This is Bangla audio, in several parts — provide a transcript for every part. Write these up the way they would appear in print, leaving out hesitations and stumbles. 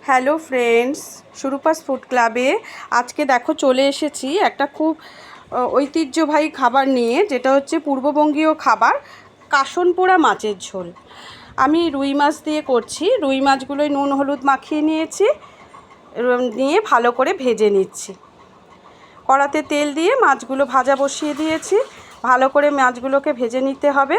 হ্যালো ফ্রেন্ডস, সুরুপাস ফুড ক্লাবে আজকে দেখো চলে এসেছি একটা খুব ঐতিহ্যবাহী খাবার নিয়ে, যেটা হচ্ছে পূর্ববঙ্গীয় খাবার কাসন পোড়া মাছের ঝোল। আমি রুই মাছ দিয়ে করছি। রুই মাছগুলোই নুন হলুদ মাখিয়ে নিয়েছি, নিয়ে ভালো করে ভেজে নিচ্ছি। কড়াতে তেল দিয়ে মাছগুলো ভাজা বসিয়ে দিয়েছি। ভালো করে মাছগুলোকে ভেজে নিতে হবে।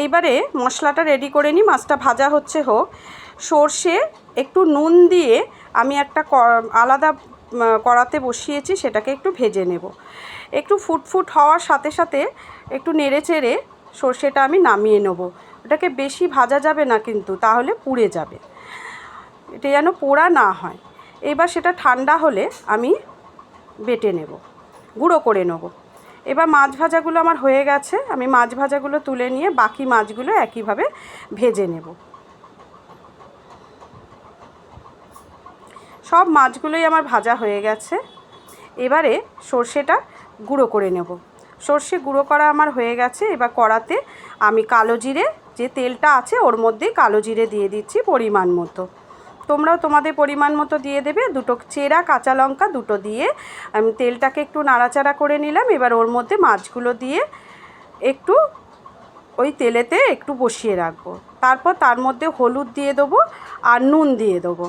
এইবারে মশলাটা রেডি করে নিই। মাছটা ভাজা হচ্ছে হোক। সর্ষে একটু নুন দিয়ে আমি একটা আলাদা কড়াতে বসিয়েছি, সেটাকে একটু ভেজে নেব। একটু ফুটফুট হওয়ার সাথে সাথে একটু নেড়ে চেড়ে সর্ষেটা আমি নামিয়ে নেব। ওটাকে বেশি ভাজা যাবে না, কিন্তু তাহলে পুড়ে যাবে। এটা যেন পোড়া না হয়। এবার সেটা ঠান্ডা হলে আমি বেটে নেব, গুঁড়ো করে নেব। এবার মাছ ভাজাগুলো আমার হয়ে গেছে। আমি মাছ ভাজাগুলো তুলে নিয়ে বাকি মাছগুলো একইভাবে ভেজে নেব। সব মাছগুলোই আমার ভাজা হয়ে গেছে। এবারে সর্ষেটা গুঁড়ো করে নেব। সর্ষে গুঁড়ো করা আমার হয়ে গেছে। এবার কড়াতে আমি কালো জিরে, যে তেলটা আছে ওর মধ্যেই কালো জিরে দিয়ে দিচ্ছি পরিমাণ মতো। তোমরাও তোমাদের পরিমাণ মতো দিয়ে দেবে। দুটো চেরা কাঁচা লঙ্কা দুটো দিয়ে আমি তেলটাকে একটু নাড়াচাড়া করে নিলাম। এবার ওর মধ্যে মাছগুলো দিয়ে একটু ওই তেলেতে একটু বসিয়ে রাখবো। তারপর তার মধ্যে হলুদ দিয়ে দেবো আর নুন দিয়ে দেবো।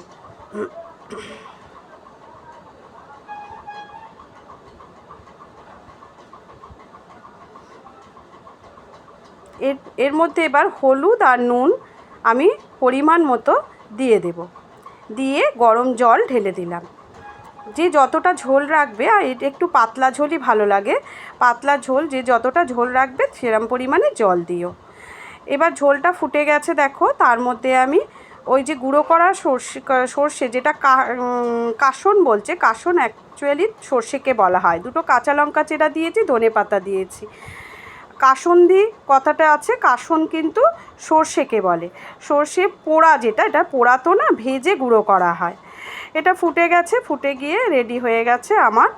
এর মধ্যে এবার হলুদ আর নুন আমি পরিমাণ মতো দিয়ে দেব। দিয়ে গরম জল ঢেলে দিলাম। যে যতটা ঝোল রাখবে, আর এটা একটু পাতলা ঝোলই ভালো লাগে, পাতলা ঝোল যে যতটা ঝোল রাখবে সেরম পরিমাণে জল দিও। এবার ঝোলটা ফুটে গেছে দেখো। তার মধ্যে আমি ওই যে গুঁড়ো করা সর্ষে যেটা কাসন বলছে, কাসন অ্যাকচুয়ালি সর্ষেকে বলা হয়। দুটো কাঁচা লঙ্কা চেরা দিয়েছি, ধনে পাতা দিয়েছি। কাসন্দি কথাটা আছে, কাসন কিন্তু সর্ষেকে বলে। সর্ষে পোড়া যেটা, এটা পোড়া তো না, ভেজে গুঁড়ো করা হয়। এটা ফুটে গেছে, ফুটে গিয়ে রেডি হয়ে গেছে আমার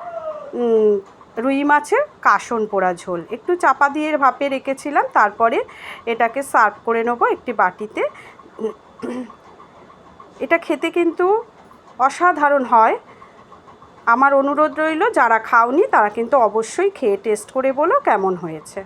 রুই মাছের কাসন পোড়া ঝোল। একটু চাপা দিয়ে ভাপে রেখেছিলাম, তারপরে এটাকে সার্ভ করে নেবো একটি বাটিতে। এটা খেতে কিন্তু অসাধারণ হয়। আমার অনুরোধ রইল, যারা খাওনি তারা কিন্তু অবশ্যই খেয়ে টেস্ট করে বলো কেমন হয়েছে।